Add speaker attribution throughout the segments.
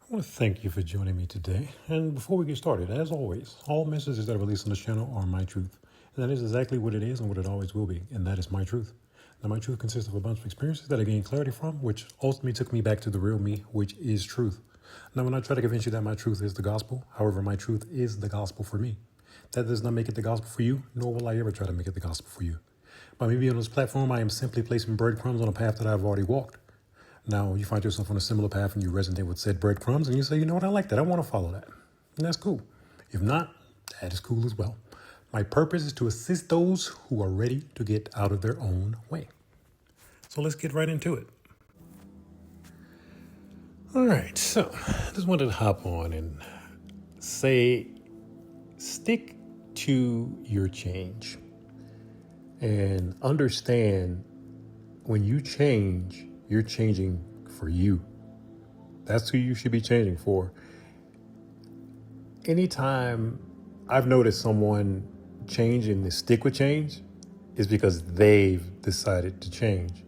Speaker 1: I want to thank you for joining me today. And before we get started, as always, all messages that are released on this channel are my truth. And that is exactly what it is and what it always will be. And that is my truth. Now, my truth consists of a bunch of experiences that I gained clarity from, which ultimately took me back to the real me, which is truth. Now, when I try to convince you that my truth is the gospel, however, my truth is the gospel for me. That does not make it the gospel for you, nor will I ever try to make it the gospel for you. By me being on this platform, I am simply placing breadcrumbs on a path that I've already walked. Now, you find yourself on a similar path and you resonate with said breadcrumbs and you say, you know what, I like that. I want to follow that. And that's cool. If not, that is cool as well. My purpose is to assist those who are ready to get out of their own way. So let's get right into it. All right. So I just wanted to hop on and say, stick to your change and understand when you change, you're changing for you. That's who you should be changing for. Anytime I've noticed someone change and they stick with change is because they've decided to change.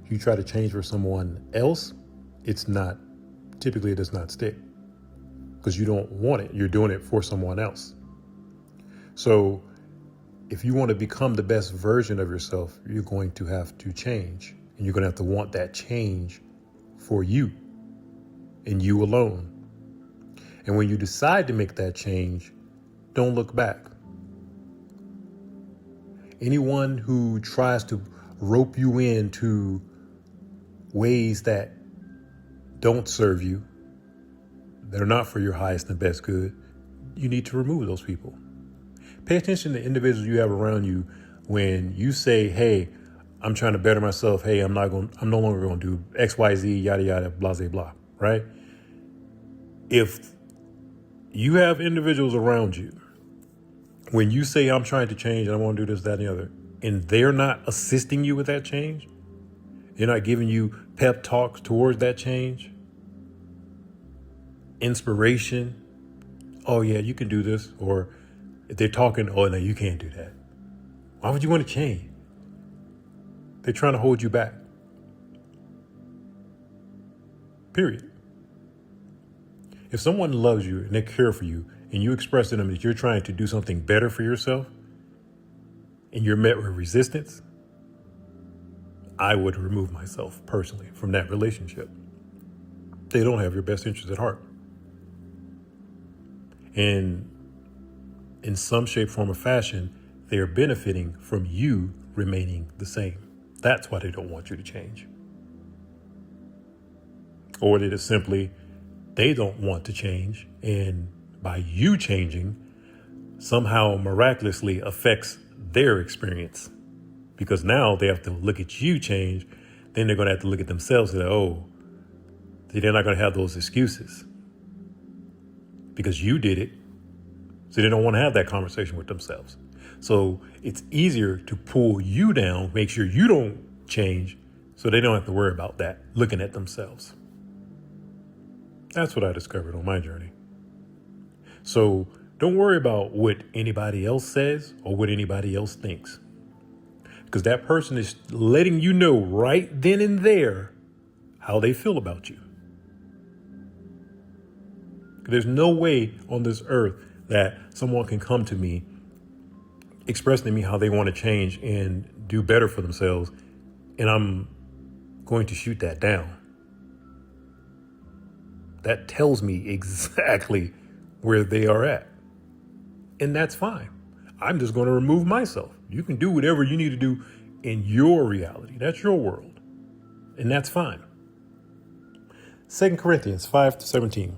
Speaker 1: If you try to change for someone else, it does not stick because you don't want it. You're doing it for someone else. So if you want to become the best version of yourself, you're going to have to change. And you're going to have to want that change for you and you alone. And when you decide to make that change, don't look back. Anyone who tries to rope you into ways that don't serve you, that are not for your highest and best good, you need to remove those people. Pay attention to individuals you have around you when you say, hey, I'm trying to better myself. Hey, I'm no longer going to do X, Y, Z, yada, yada, blah, blah, blah, right? If you have individuals around you, when you say I'm trying to change and I want to do this, that, and the other, and they're not assisting you with that change, they're not giving you pep talks towards that change, inspiration, oh yeah, you can do this, or if they're talking, oh no, you can't do that. Why would you want to change? They're trying to hold you back. Period. If someone loves you and they care for you and you express to them that you're trying to do something better for yourself and you're met with resistance, I would remove myself personally from that relationship. They don't have your best interest at heart. And in some shape, form, or fashion, they are benefiting from you remaining the same. That's why they don't want you to change. Or they just simply, they don't want to change. And by you changing, somehow miraculously affects their experience. Because now they have to look at you change. Then they're going to have to look at themselves and say, oh, they're not going to have those excuses. Because you did it. So they don't want to have that conversation with themselves. So it's easier to pull you down, make sure you don't change, so they don't have to worry about that, looking at themselves. That's what I discovered on my journey. So don't worry about what anybody else says or what anybody else thinks. Because that person is letting you know right then and there how they feel about you. There's no way on this earth that someone can come to me expressing to me how they want to change and do better for themselves, and I'm going to shoot that down. That tells me exactly where they are at. And that's fine. I'm just going to remove myself. You can do whatever you need to do in your reality. That's your world. And that's fine. 2 Corinthians 5:17.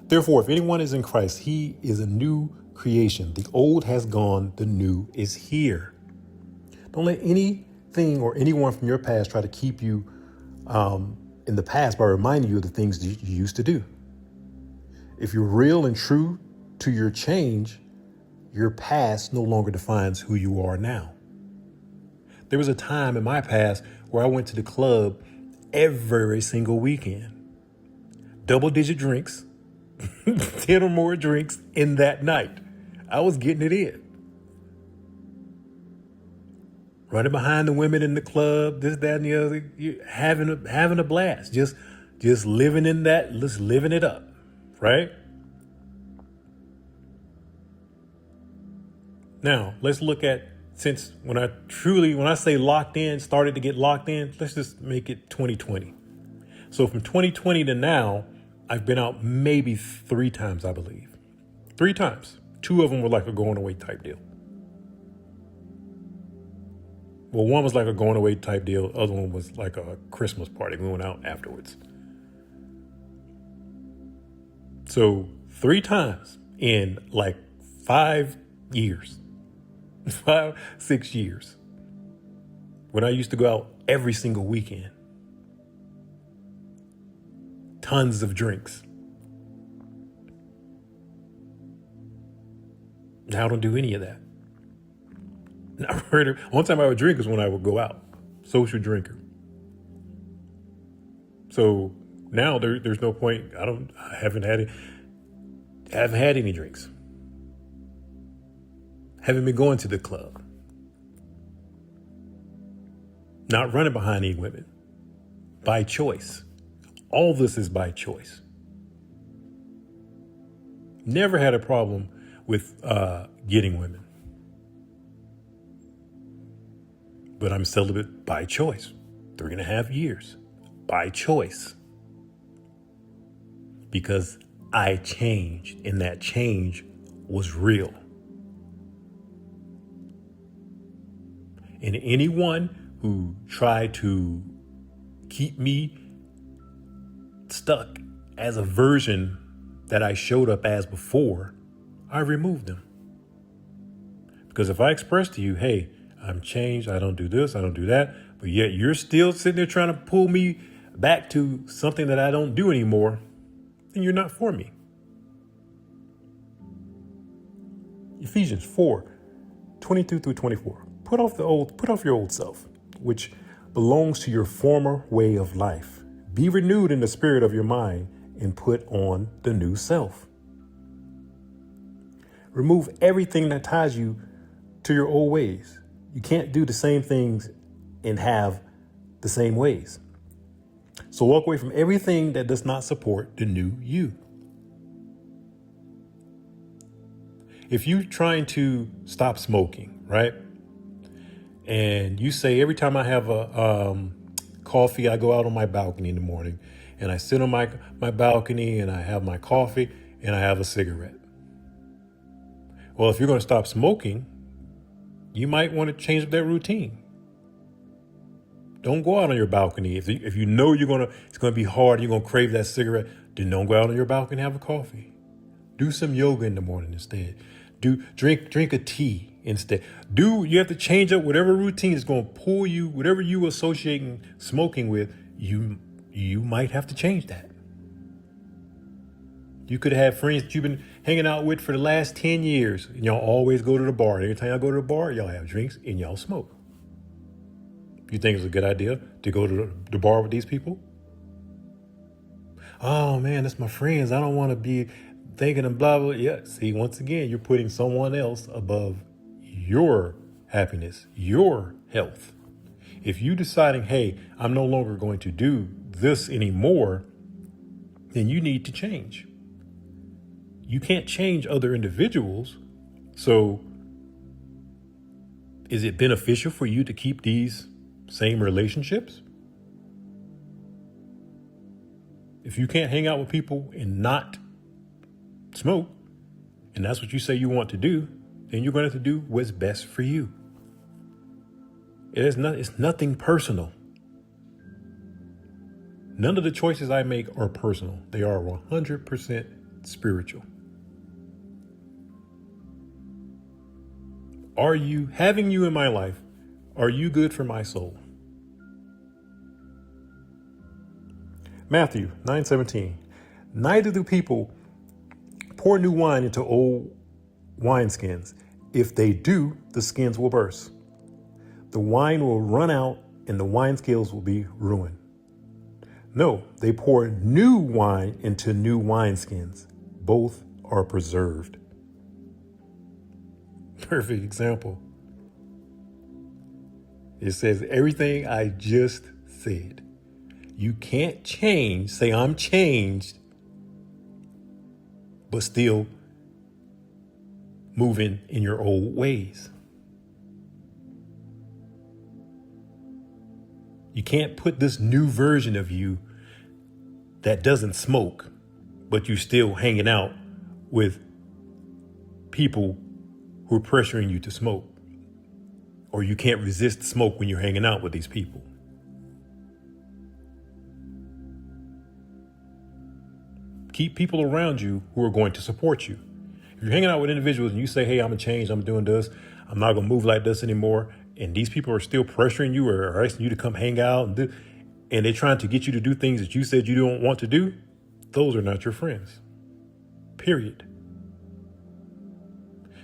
Speaker 1: Therefore, if anyone is in Christ, he is a new creation. The old has gone, the new is here. Don't let anything or anyone from your past try to keep you in the past by reminding you of the things that you used to do. If you're real and true to your change, your past no longer defines who you are now. There was a time in my past where I went to the club every single weekend. Double-digit drinks, 10 or more drinks in that night. I was getting it in. Running behind the women in the club, this, that, and the other, having a blast. Just living in that, just living it up. right? Now, let's look at, since when I say locked in, started to get locked in, let's just make it 2020. So from 2020 to now, I've been out maybe 3 times, I believe. 3 times. 2 of them were like a going away type deal. Well, one was like a going away type deal. The other one was like a Christmas party. We went out afterwards. So 3 times in like 5 years, 6 years, when I used to go out every single weekend. Tons of drinks. Now I don't do any of that. One time I would drink is when I would go out. Social drinker. So now there's no point. I haven't had any drinks. Haven't been going to the club. Not running behind any women. By choice. All this is by choice. Never had a problem with getting women. But I'm celibate by choice. 3.5 years. By choice. Because I changed, and that change was real. And anyone who tried to keep me stuck as a version that I showed up as before, I removed them. Because if I express to you, hey, I'm changed, I don't do this, I don't do that, but yet you're still sitting there trying to pull me back to something that I don't do anymore, then you're not for me. Ephesians 4:22-24. Put off your old self, which belongs to your former way of life. Be renewed in the spirit of your mind and put on the new self. Remove everything that ties you to your old ways. You can't do the same things and have the same ways. So walk away from everything that does not support the new you. If you're trying to stop smoking, right? And you say, every time I have a coffee, I go out on my balcony in the morning and I sit on my balcony and I have my coffee and I have a cigarette. Well, if you're going to stop smoking, you might want to change up that routine. Don't go out on your balcony. If you know it's going to be hard, you're going to crave that cigarette, then don't go out on your balcony and have a coffee. Do some yoga in the morning instead. Drink a tea instead. You have to change up whatever routine is going to pull you, whatever you associating smoking with, you might have to change that. You could have friends that you've been hanging out with for the last 10 years, and y'all always go to the bar. Every time y'all go to the bar, y'all have drinks and y'all smoke. You think it's a good idea to go to the bar with these people? Oh man, that's my friends. I don't want to be thinking of blah, blah. Yeah, see, once again, you're putting someone else above your happiness, your health. If you deciding, hey, I'm no longer going to do this anymore, then you need to change. You can't change other individuals. So is it beneficial for you to keep these same relationships? If you can't hang out with people and not smoke, and that's what you say you want to do, then you're going to have to do what's best for you. It's nothing personal. None of the choices I make are personal. They are 100% spiritual. Having you in my life, are you good for my soul? Matthew 9:17. Neither do people pour new wine into old wineskins. If they do, the skins will burst. The wine will run out and the wineskins will be ruined. No, they pour new wine into new wineskins. Both are preserved. Perfect example. It says everything I just said. You can't change, say I'm changed, but still moving in your old ways. You can't put this new version of you that doesn't smoke, but you still hanging out with people who are pressuring you to smoke. Or you can't resist smoke when you're hanging out with these people. Keep people around you who are going to support you. If you're hanging out with individuals and you say, hey, I'm going to change, I'm doing this, I'm not going to move like this anymore, and these people are still pressuring you or asking you to come hang out and they're trying to get you to do things that you said you don't want to do, those are not your friends. Period.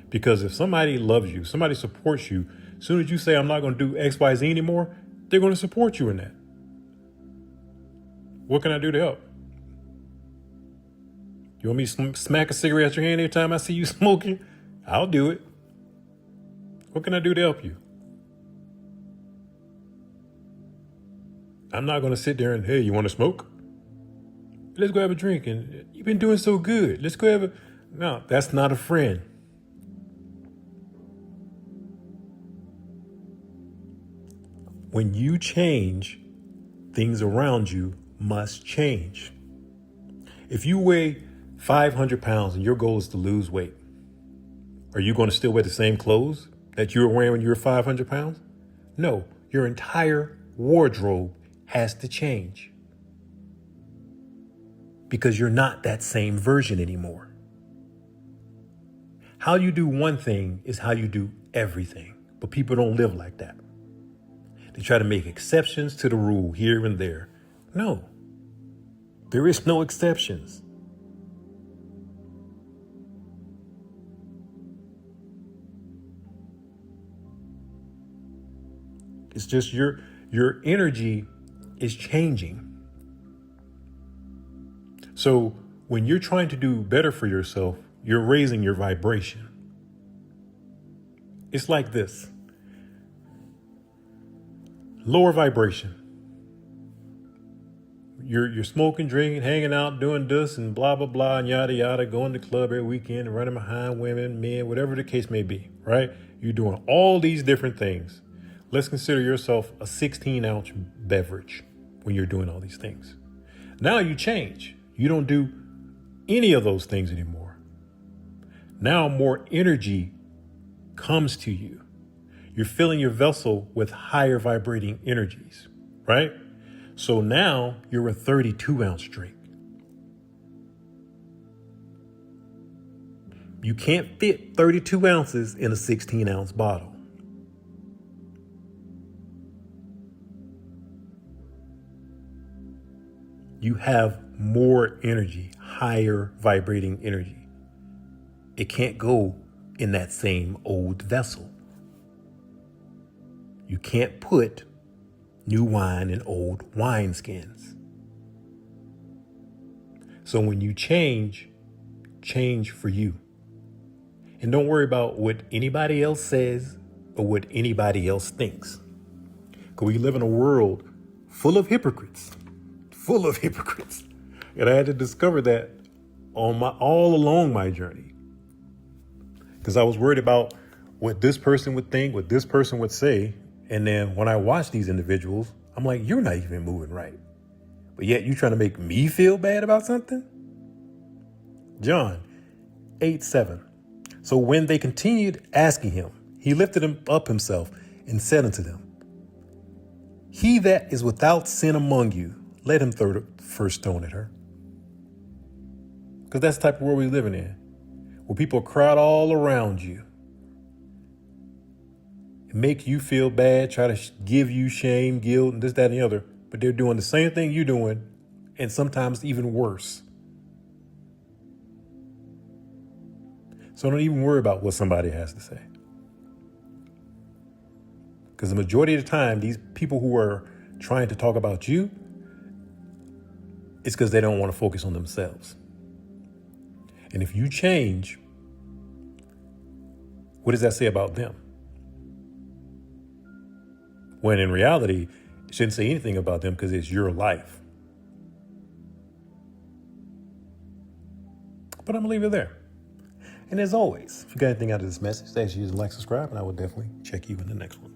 Speaker 1: Because if somebody loves you, somebody supports you, as soon as you say, I'm not going to do X, Y, Z anymore, they're going to support you in that. What can I do to help? You want me to smack a cigarette out your hand every time I see you smoking? I'll do it. What can I do to help you? I'm not going to sit there and, hey, you want to smoke? Let's go have a drink. And you've been doing so good. Let's go have a... No, that's not a friend. When you change, things around you must change. If you weigh 500 pounds and your goal is to lose weight, are you going to still wear the same clothes that you were wearing when you were 500 pounds? No, your entire wardrobe has to change because you're not that same version anymore. How you do one thing is how you do everything, but people don't live like that. They try to make exceptions to the rule here and there. No, there is no exceptions. It's just your energy is changing. So when you're trying to do better for yourself, you're raising your vibration. It's like this. Lower vibration. You're smoking, drinking, hanging out, doing this and blah, blah, blah, and yada, yada, going to the club every weekend and running behind women, men, whatever the case may be, right? You're doing all these different things. Let's consider yourself a 16-ounce beverage when you're doing all these things. Now you change. You don't do any of those things anymore. Now more energy comes to you. You're filling your vessel with higher vibrating energies, right? So now you're a 32-ounce drink. You can't fit 32 ounces in a 16-ounce bottle. You have more energy, higher vibrating energy. It can't go in that same old vessel. You can't put new wine in old wineskins. So when you change for you. And don't worry about what anybody else says or what anybody else thinks. Because we live in a world full of hypocrites. And I had to discover that all along my journey. Because I was worried about what this person would think, what this person would say. And then when I watch these individuals, I'm like, you're not even moving right. But yet you trying to make me feel bad about something? John 8:7. So when they continued asking him, he lifted him up himself and said unto them, he that is without sin among you, let him throw the first stone at her. Because that's the type of world we're living in, where people crowd all around you. Make you feel bad, try to give you shame, guilt, and this, that, and the other. But they're doing the same thing you're doing, and sometimes even worse. So don't even worry about what somebody has to say. Because the majority of the time, these people who are trying to talk about you, it's because they don't want to focus on themselves. And if you change, what does that say about them? When in reality, it shouldn't say anything about them because it's your life. But I'm going to leave it there. And as always, if you got anything out of this message, I ask you to like, subscribe, and I will definitely check you in the next one.